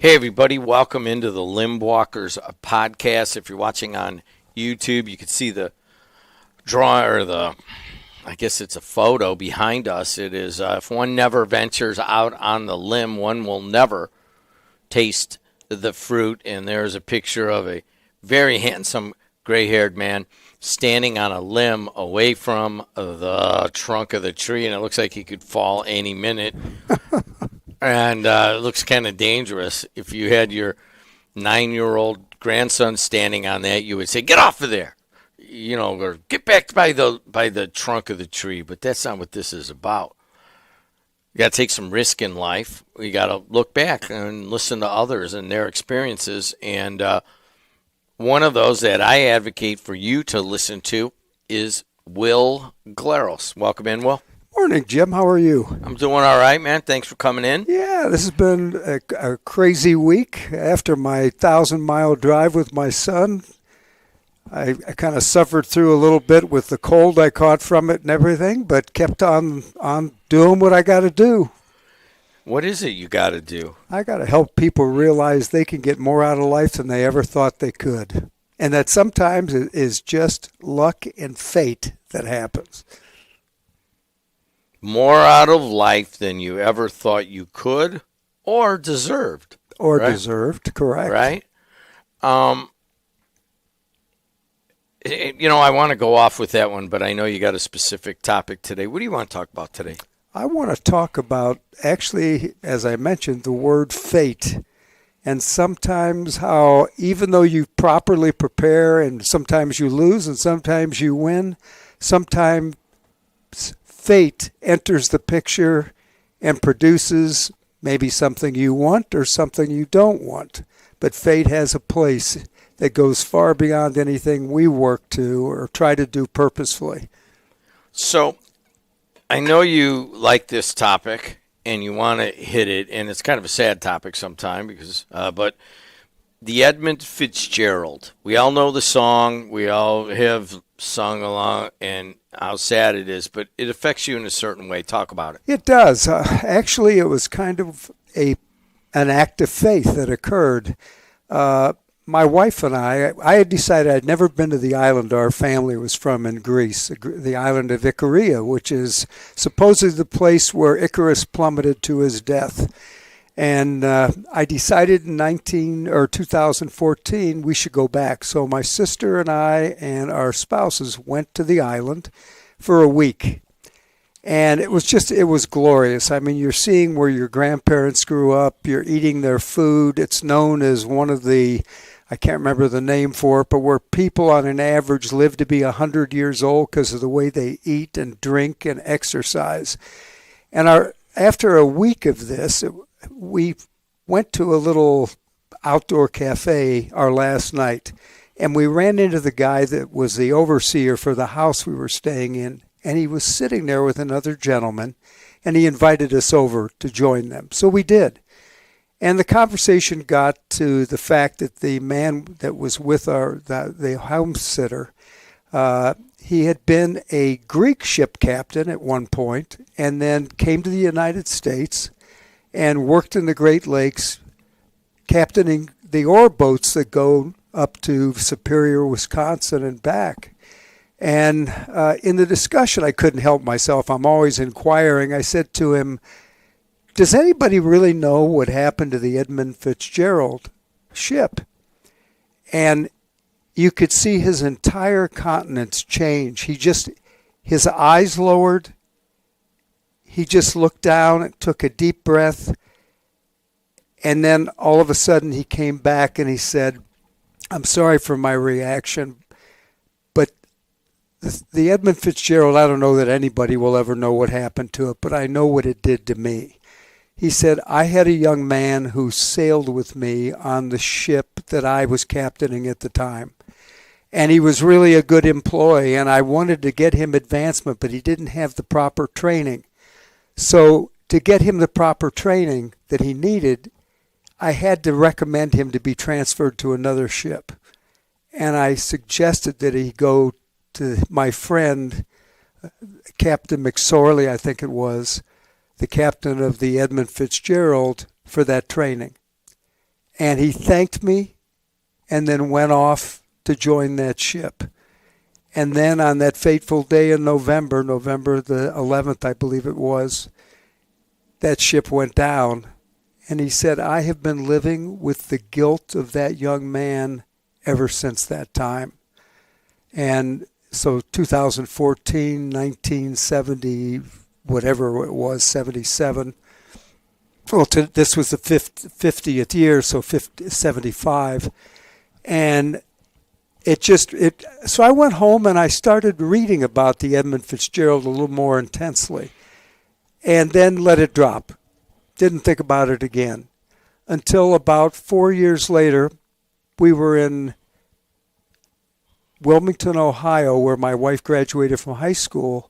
Hey, everybody. Welcome into the Limbwalkers podcast. If you're watching on YouTube, you can see the I guess it's a photo behind us. It is, if one never ventures out on the limb, one will never taste the fruit. And there's a picture of a very handsome gray-haired man standing on a limb away from the trunk of the tree, and it looks like he could fall any minute. And it looks kind of dangerous. If you had your 9-year-old grandson standing on that, you would say, "Get off of there," or "Get back by the trunk of the tree." But that's not what this is about. You got to take some risk in life. You got to look back and listen to others and their experiences. And one of those that I advocate for you to listen to is Will Glaros. Welcome in, Will. Morning, Jim. How are you? I'm doing all right, man. Thanks for coming in. Yeah, this has been a crazy week. After my 1,000-mile drive with my son, I kind of suffered through a little bit with the cold I caught from it and everything, but kept on doing what I got to do. What is it you got to do? I got to help people realize they can get more out of life than they ever thought they could, and that sometimes it is just luck and fate that happens. More out of life than you ever thought you could or deserved. Deserved, correct. Right? I want to go off with that one, but I know you got a specific topic today. What do you want to talk about today? I want to talk about, actually, as I mentioned, the word fate. And sometimes how, even though you properly prepare, and sometimes you lose and sometimes you win, sometimes fate enters the picture and produces maybe something you want or something you don't want. But fate has a place that goes far beyond anything we work to or try to do purposefully. So I know you like this topic and you want to hit it, and it's kind of a sad topic sometimes because, but the Edmund Fitzgerald, we all know the song, we all have sung along, and how sad it is, but it affects you in a certain way. Talk about it. It does. Actually, it was kind of an act of faith that occurred. My wife and I had decided I'd never been to the island our family was from in Greece, the island of Icaria, which is supposedly the place where Icarus plummeted to his death. And I decided in 2014 we should go back. So my sister and I and our spouses went to the island for a week. And it was glorious. I mean, you're seeing where your grandparents grew up. You're eating their food. It's known as one of the, I can't remember the name for it, but where people on an average live to be 100 years old because of the way they eat and drink and exercise. And after a week of this, we went to a little outdoor cafe our last night, and we ran into the guy that was the overseer for the house we were staying in, and he was sitting there with another gentleman, and he invited us over to join them. So we did. And the conversation got to the fact that the man that was with the homesteader, he had been a Greek ship captain at one point, and then came to the United States and worked in the Great Lakes, captaining the ore boats that go up to Superior, Wisconsin and back. And in the discussion, I couldn't help myself. I'm always inquiring. I said to him, "Does anybody really know what happened to the Edmund Fitzgerald ship?" And you could see his entire countenance change. His eyes lowered. He just looked down and took a deep breath. And then all of a sudden he came back and he said, "I'm sorry for my reaction, but the Edmund Fitzgerald, I don't know that anybody will ever know what happened to it, but I know what it did to me." He said, "I had a young man who sailed with me on the ship that I was captaining at the time. And he was really a good employee, and I wanted to get him advancement, but he didn't have the proper training. So to get him the proper training that he needed, I had to recommend him to be transferred to another ship. And I suggested that he go to my friend, Captain McSorley, I think it was, the captain of the Edmund Fitzgerald, for that training. And he thanked me and then went off to join that ship. And then on that fateful day in November the 11th, I believe it was, that ship went down. And he said, I have been living with the guilt of that young man ever since that time. And so 2014, 1970, whatever it was, 77. Well, this was the 50th year, so 75. And so I went home and I started reading about the Edmund Fitzgerald a little more intensely, and then let it drop. Didn't think about it again until about 4 years later. We were in Wilmington, Ohio, where my wife graduated from high school,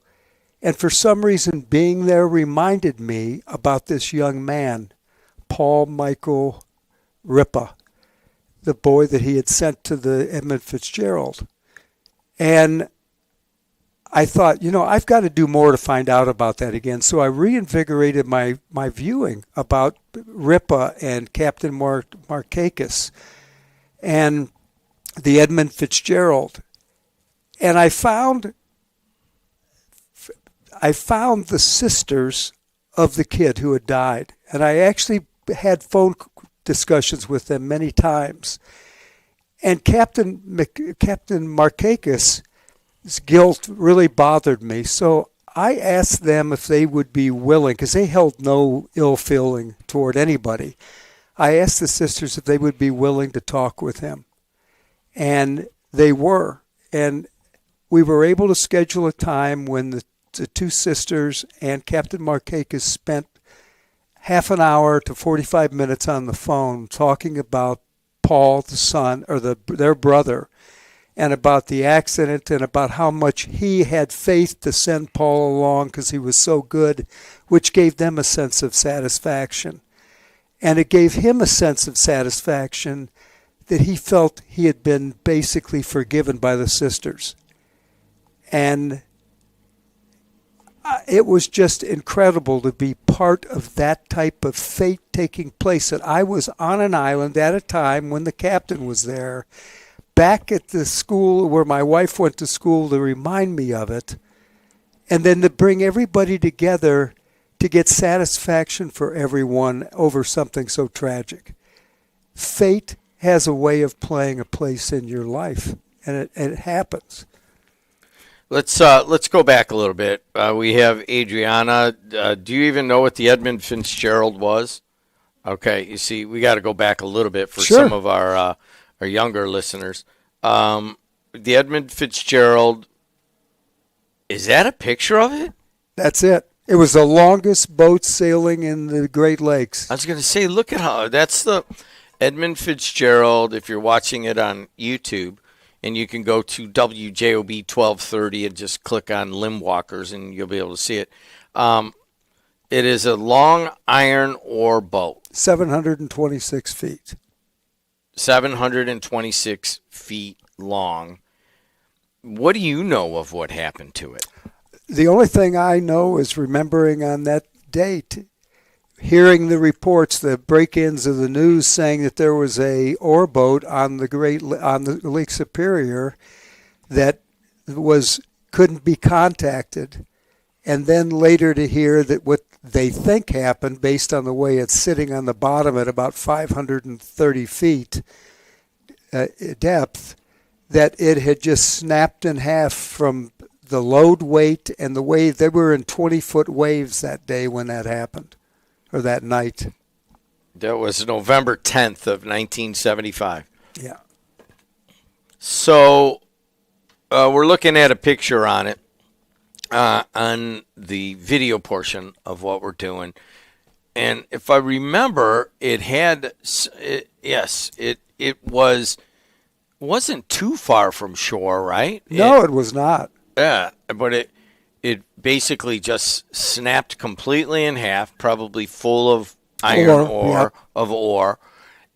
and for some reason being there reminded me about this young man, Paul Michael Ripa, the boy that he had sent to the Edmund Fitzgerald. And I thought, I've got to do more to find out about that again. So I reinvigorated my viewing about Ripa and Captain Markakis and the Edmund Fitzgerald. And I found the sisters of the kid who had died. And I actually had phone discussions with them many times. And Captain Markakis' guilt really bothered me. So I asked them if they would be willing, because they held no ill feeling toward anybody. I asked the sisters if they would be willing to talk with him. And they were. And we were able to schedule a time when the two sisters and Captain Markakis spent half an hour to 45 minutes on the phone talking about Paul, the son, or their brother, and about the accident and about how much he had faith to send Paul along because he was so good, which gave them a sense of satisfaction. And it gave him a sense of satisfaction that he felt he had been basically forgiven by the sisters. And it was just incredible to be part of that type of fate taking place. That I was on an island at a time when the captain was there, back at the school where my wife went to school, to remind me of it, and then to bring everybody together to get satisfaction for everyone over something so tragic. Fate has a way of playing a place in your life, and it happens. Let's go back a little bit. We have Adriana. Do you even know what the Edmund Fitzgerald was? Okay, you see, we got to go back a little bit for Sure. some of our younger listeners. The Edmund Fitzgerald, is that a picture of it? That's it. It was the longest boat sailing in the Great Lakes. I was going to say, look at how that's the Edmund Fitzgerald. If you're watching it on YouTube, and you can go to WJOB 1230 and just click on Limbwalkers, and you'll be able to see it. It is a long iron ore boat. 726 feet. 726 feet long. What do you know of what happened to it? The only thing I know is remembering on that date, hearing the reports, the break-ins of the news saying that there was a ore boat on the Lake Superior that couldn't be contacted, and then later to hear that what they think happened, based on the way it's sitting on the bottom at about 530 feet depth, that it had just snapped in half from the load weight and the wave. They were in 20-foot waves that day when that happened. Or that night. That was November 10th of 1975. Yeah. So we're looking at a picture on it, on the video portion of what we're doing. And if I remember, it wasn't too far from shore, right? No, it was not. Yeah, but it basically just snapped completely in half, probably full of iron ore,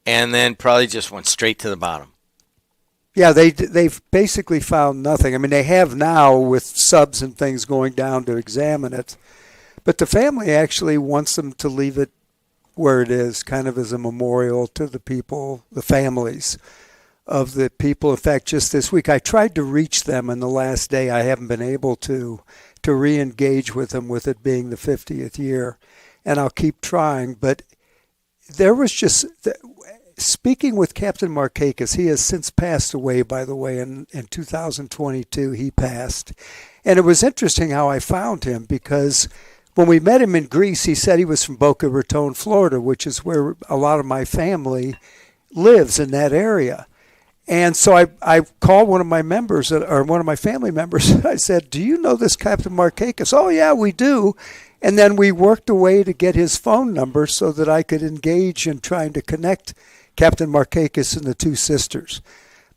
and then probably just went straight to the bottom. Yeah, they've basically found nothing. I mean, they have now with subs and things going down to examine it, but the family actually wants them to leave it where it is, kind of as a memorial to the people, the families of the people. In fact, just this week, I tried to reach them, and the last day I haven't been able to re-engage with them, with it being the 50th year. And I'll keep trying. But there was just, speaking with Captain Markakis, he has since passed away, by the way, in 2022 he passed. And it was interesting how I found him, because when we met him in Greece, he said he was from Boca Raton, Florida, which is where a lot of my family lives, in that area. And so I called one of my members, or one of my family members. I said, "Do you know this Captain Markakis?" "Oh, yeah, we do." And then we worked a way to get his phone number so that I could engage in trying to connect Captain Markakis and the two sisters.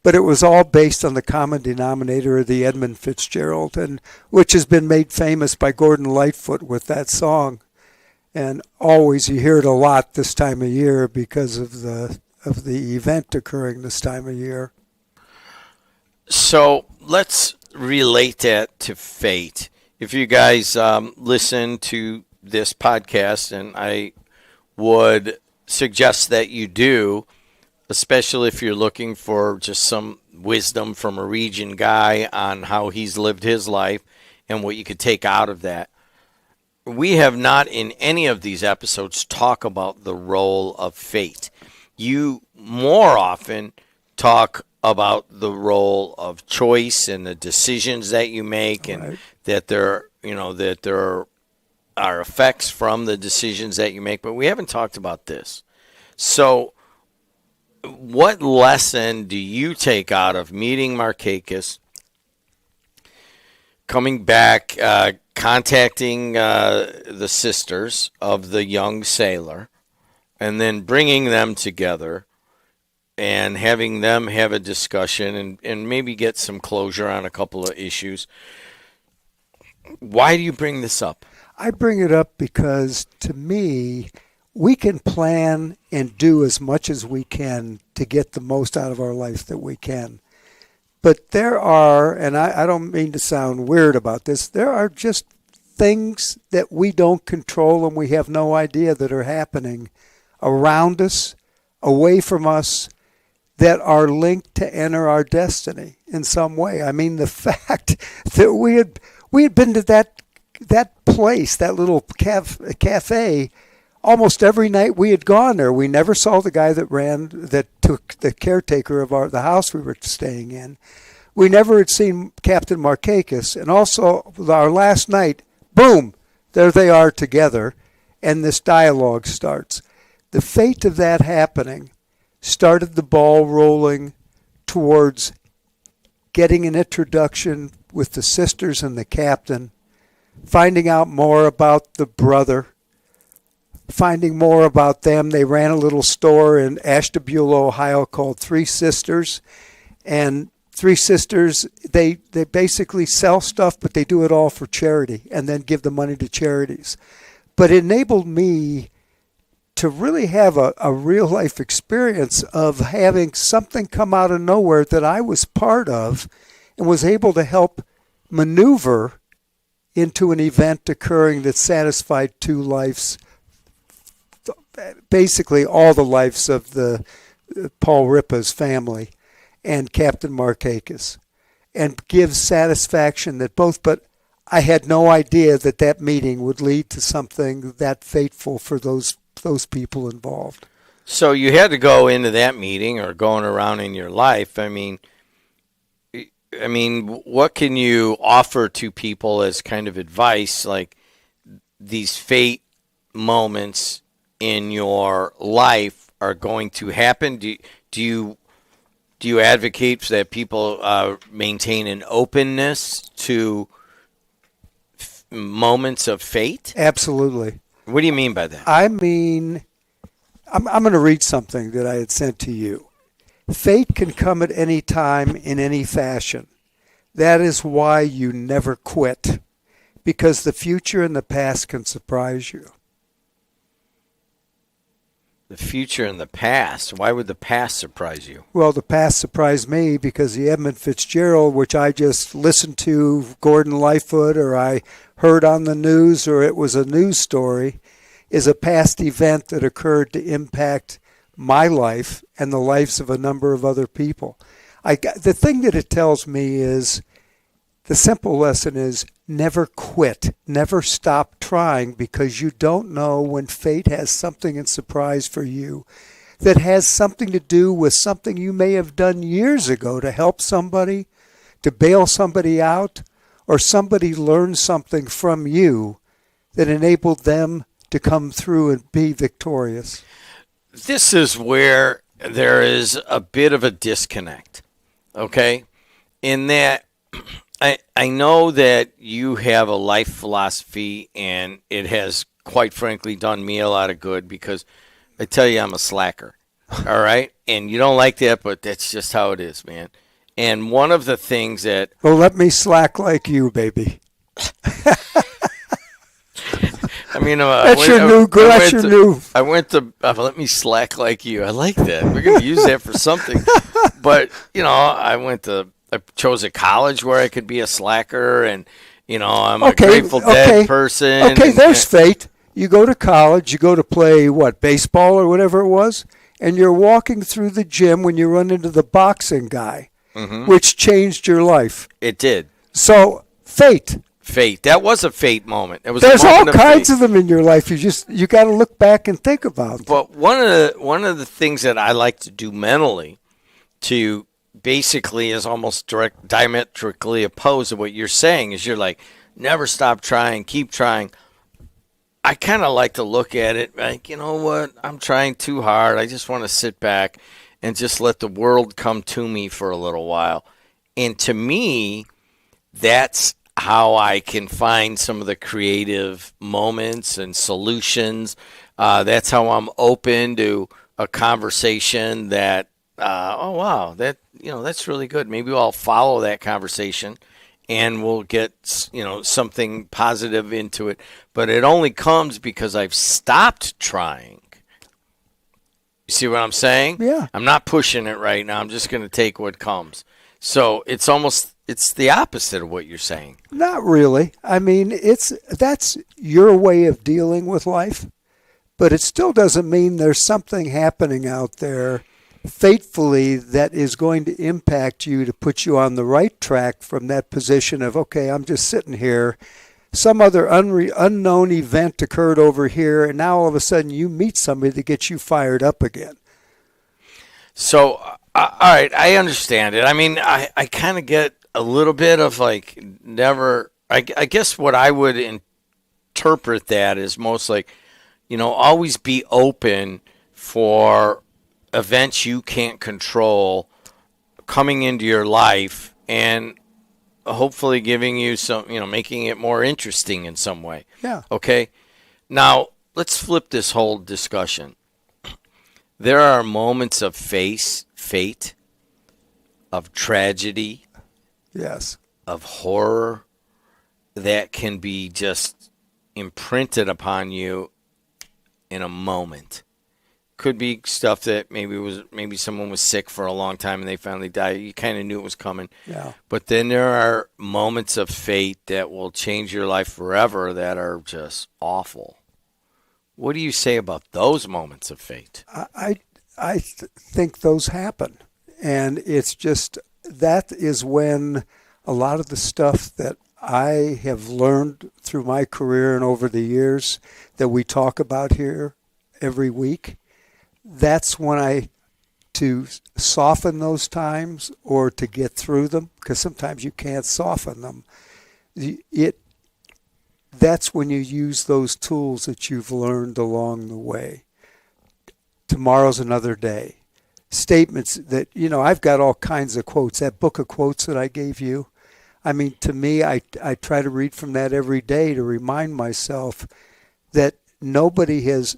But it was all based on the common denominator of the Edmund Fitzgerald, and which has been made famous by Gordon Lightfoot with that song. And always you hear it a lot this time of year because of the event occurring this time of year. So let's relate that to fate. If you guys listen to this podcast, and I would suggest that you do, especially if you're looking for just some wisdom from a region guy on how he's lived his life and what you could take out of that. We have not in any of these episodes talk about the role of fate. You more often talk about the role of choice and the decisions that you make, and right, that there are effects from the decisions that you make, but we haven't talked about this. So what lesson do you take out of meeting Markakis, coming back, contacting the sisters of the young sailor, and then bringing them together and having them have a discussion and maybe get some closure on a couple of issues? Why do you bring this up? I bring it up because, to me, we can plan and do as much as we can to get the most out of our life that we can. But there are, and I don't mean to sound weird about this, there are just things that we don't control and we have no idea that are happening around us, away from us, that are linked to enter our destiny in some way. I mean, the fact that we had been to that place, that little cafe, almost every night we had gone there. We never saw the guy that took the caretaker of the house we were staying in. We never had seen Captain Markakis. And also, our last night, boom, there they are together, and this dialogue starts. The fate of that happening started the ball rolling towards getting an introduction with the sisters and the captain, finding out more about the brother, finding more about them. They ran a little store in Ashtabula, Ohio called Three Sisters. And Three Sisters, they basically sell stuff, but they do it all for charity and then give the money to charities. But it enabled me to really have a real-life experience of having something come out of nowhere that I was part of and was able to help maneuver into an event occurring that satisfied two lives, basically all the lives of the Paul Ripa's family and Captain Markakis, and gives satisfaction that both, but I had no idea that meeting would lead to something that fateful for those people involved. So you had to go into that meeting or going around in your life. I mean, what can you offer to people as kind of advice, like these fate moments in your life are going to happen? Do you advocate that people maintain an openness to moments of fate? Absolutely. What do you mean by that? I mean, I'm going to read something that I had sent to you. Fate can come at any time in any fashion. That is why you never quit, because the future and the past can surprise you. The future and the past? Why would the past surprise you? Well, the past surprised me because the Edmund Fitzgerald, which I just listened to, Gordon Lightfoot, or I heard on the news, or it was a news story, is a past event that occurred to impact my life and the lives of a number of other people. The thing that it tells me is, the simple lesson is never quit, never stop trying, because you don't know when fate has something in surprise for you that has something to do with something you may have done years ago to help somebody, to bail somebody out, or somebody learned something from you that enabled them to come through and be victorious. This is where there is a bit of a disconnect, okay? In that I know that you have a life philosophy, and it has, quite frankly, done me a lot of good, because I tell you, I'm a slacker, all right? And you don't like that, but that's just how it is, man. And one of the things that... Well, let me slack like you, baby. I mean, that's your new. I went to let me slack like you. I like that. We're going to use that for something. But, I chose a college where I could be a slacker, and, I'm a Grateful Dead person. Okay, there's fate. You go to college, you go to play, baseball or whatever it was, and you're walking through the gym when you run into the boxing guy, which changed your life. It did. So, fate. Fate. That was a fate moment. It was There's all kinds fate. of them in your life. You got to look back and think about. But one of the things that I like to do mentally, to basically is almost diametrically opposed to what you're saying, is you're like, never stop trying, keep trying. I kind of like to look at it like, you know what? I'm trying too hard. I just want to sit back and just let the world come to me for a little while. And to me, that's how I can find some of the creative moments and solutions. That's how I'm open to a conversation that, that's really good. Maybe I'll follow that conversation and we'll get, something positive into it. But it only comes because I've stopped trying. You see what I'm saying? Yeah. I'm not pushing it right now. I'm just going to take what comes. So it's the opposite of what you're saying. Not really. I mean, that's your way of dealing with life, but it still doesn't mean there's something happening out there fatefully that is going to impact you to put you on the right track from that position of, okay, I'm just sitting here. Some other unknown event occurred over here, and now all of a sudden you meet somebody that gets you fired up again. So, all right, I understand it. I mean, I kind of get a little bit of like never. I guess what I would interpret that is most like, always be open for events you can't control coming into your life, and hopefully giving you some, making it more interesting in some way. Yeah. Okay. Now let's flip this whole discussion. There are moments of fate, of tragedy, yes, of horror that can be just imprinted upon you in a moment. Could be stuff that maybe someone was sick for a long time and they finally died. You kind of knew it was coming. Yeah. But then there are moments of fate that will change your life forever that are just awful. What do you say about those moments of fate? I think those happen. And it's just, that is when a lot of the stuff that I have learned through my career and over the years that we talk about here every week, that's when to soften those times or to get through them, because sometimes you can't soften them. That's when you use those tools that you've learned along the way. Tomorrow's another day. Statements that, I've got all kinds of quotes. That book of quotes that I gave you, I mean, to me, I try to read from that every day to remind myself that nobody has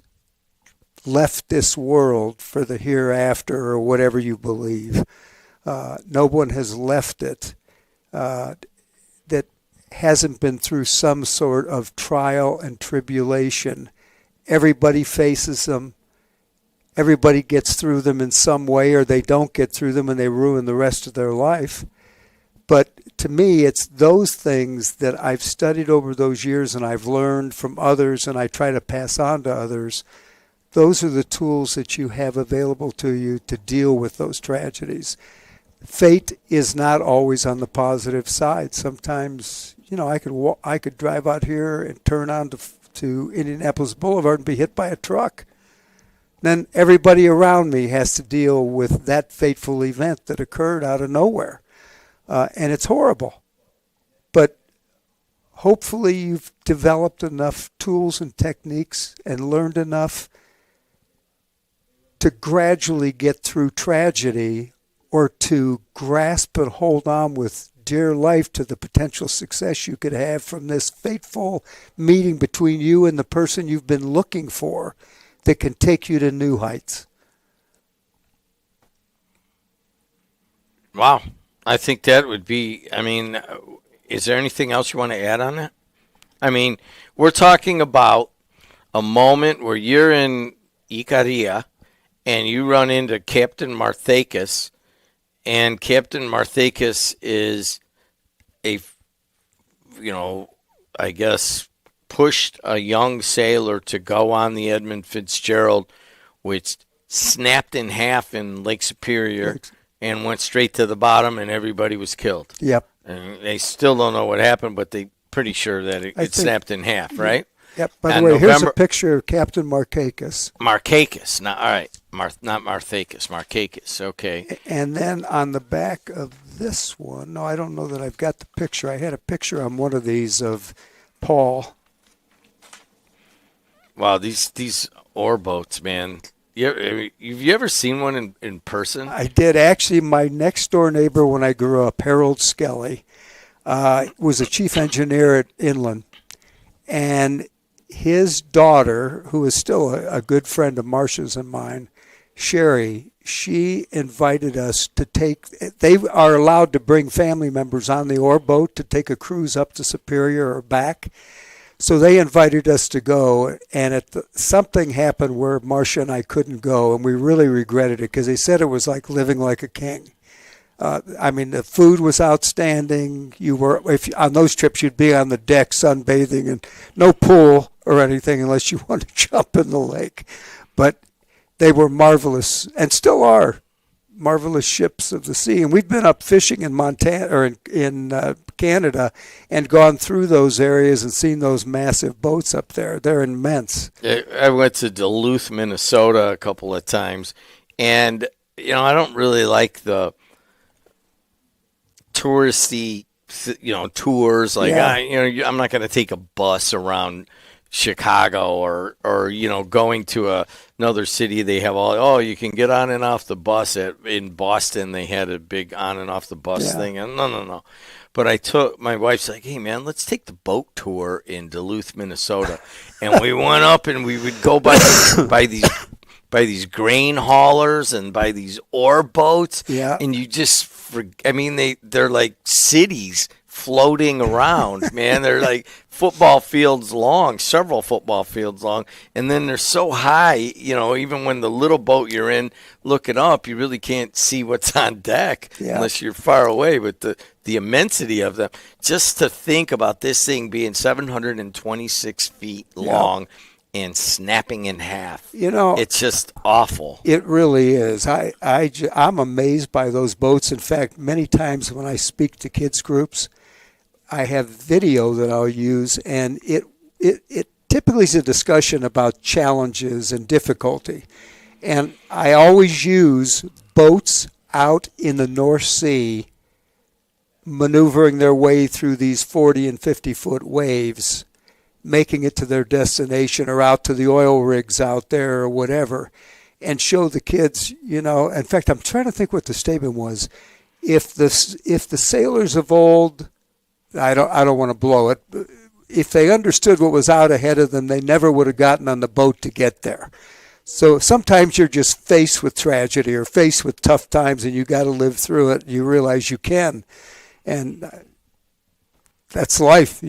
left this world for the hereafter or whatever you believe. No one has left it that hasn't been through some sort of trial and tribulation. Everybody faces them. Everybody gets through them in some way, or they don't get through them and they ruin the rest of their life. But to me, it's those things that I've studied over those years and I've learned from others and I try to pass on to others. Those are the tools that you have available to you to deal with those tragedies. Fate is not always on the positive side. Sometimes, I could drive out here and turn on to Indianapolis Boulevard and be hit by a truck. Then everybody around me has to deal with that fateful event that occurred out of nowhere. And it's horrible. But hopefully you've developed enough tools and techniques and learned enough to gradually get through tragedy or to grasp and hold on with dear life to the potential success you could have from this fateful meeting between you and the person you've been looking for that can take you to new heights. Wow. I think that would be, is there anything else you want to add on that? We're talking about a moment where you're in Icaria and you run into Captain Marthakis, and Captain Marthakis is pushed a young sailor to go on the Edmund Fitzgerald, which snapped in half in Lake Superior and went straight to the bottom, and everybody was killed. Yep. And they still don't know what happened, but they're pretty sure that it snapped in half, right? Yep. By the way, here's a picture of Captain Marthakis. Marthakis. Not Marthakis. Marthakis. Okay. And then on the back of this one, no, I don't know that I've got the picture. I had a picture on one of these of Paul. Wow, these ore boats, man. Have you ever seen one in person? I did. Actually, my next door neighbor when I grew up, Harold Skelly, was a chief engineer at Inland. And his daughter, who is still a good friend of Marcia's and mine, Sherry, she invited us to they are allowed to bring family members on the ore boat to take a cruise up to Superior or back. So they invited us to go, and something happened where Marcia and I couldn't go, and we really regretted it because they said it was like living like a king. The food was outstanding. On those trips, you'd be on the deck sunbathing and no pool or anything unless you want to jump in the lake. But they were marvelous and still are marvelous ships of the sea. And we've been up fishing in Montana or in Canada and gone through those areas and seen those massive boats up there. They're immense. I went to Duluth, Minnesota a couple of times, and I don't really like the touristy, tours. Like, I'm not going to take a bus around Chicago or going to another city. They have you can get on and off the bus. In Boston, they had a big on and off the bus thing. And no. But my wife's like, hey, man, let's take the boat tour in Duluth, Minnesota. And we went up and we would go by these grain haulers and by these ore boats. Yeah. And you just, they're like cities floating around, man. They're like football fields long, several football fields long. And then they're so high, even when the little boat you're in, looking up, you really can't see what's on deck unless you're far away. But the immensity of them, just to think about this thing being 726 feet long and snapping in half. It's just awful. It really is. I'm amazed by those boats. In fact, many times when I speak to kids groups, I have video that I'll use, and it typically is a discussion about challenges and difficulty. And I always use boats out in the North Sea maneuvering their way through these 40 and 50-foot waves, making it to their destination or out to the oil rigs out there or whatever, and show the kids, in fact, I'm trying to think what the statement was. If the sailors of old, I don't want to blow it, but if they understood what was out ahead of them, they never would have gotten on the boat to get there. So sometimes you're just faced with tragedy or faced with tough times and you got to live through it. You realize you can. And that's life,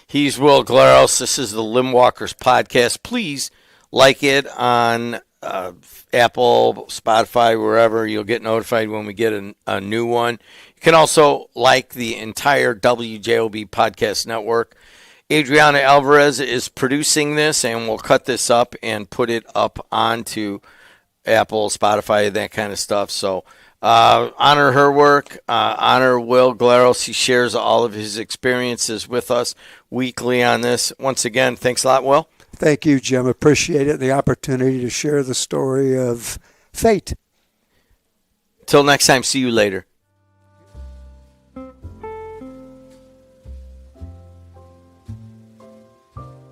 He's Will Glaros. This is the Limbwalkers podcast. Please like it on Apple, Spotify, wherever. You'll get notified when we get a new one. You can also like the entire WJOB podcast network. Adriana Alvarez is producing this, and we'll cut this up and put it up onto Apple, Spotify, that kind of stuff. So honor her work. Honor Will Glaros. He shares all of his experiences with us weekly on this. Once again, thanks a lot, Will. Thank you, Jim. Appreciate it, the opportunity to share the story of fate. Till next time, see you later.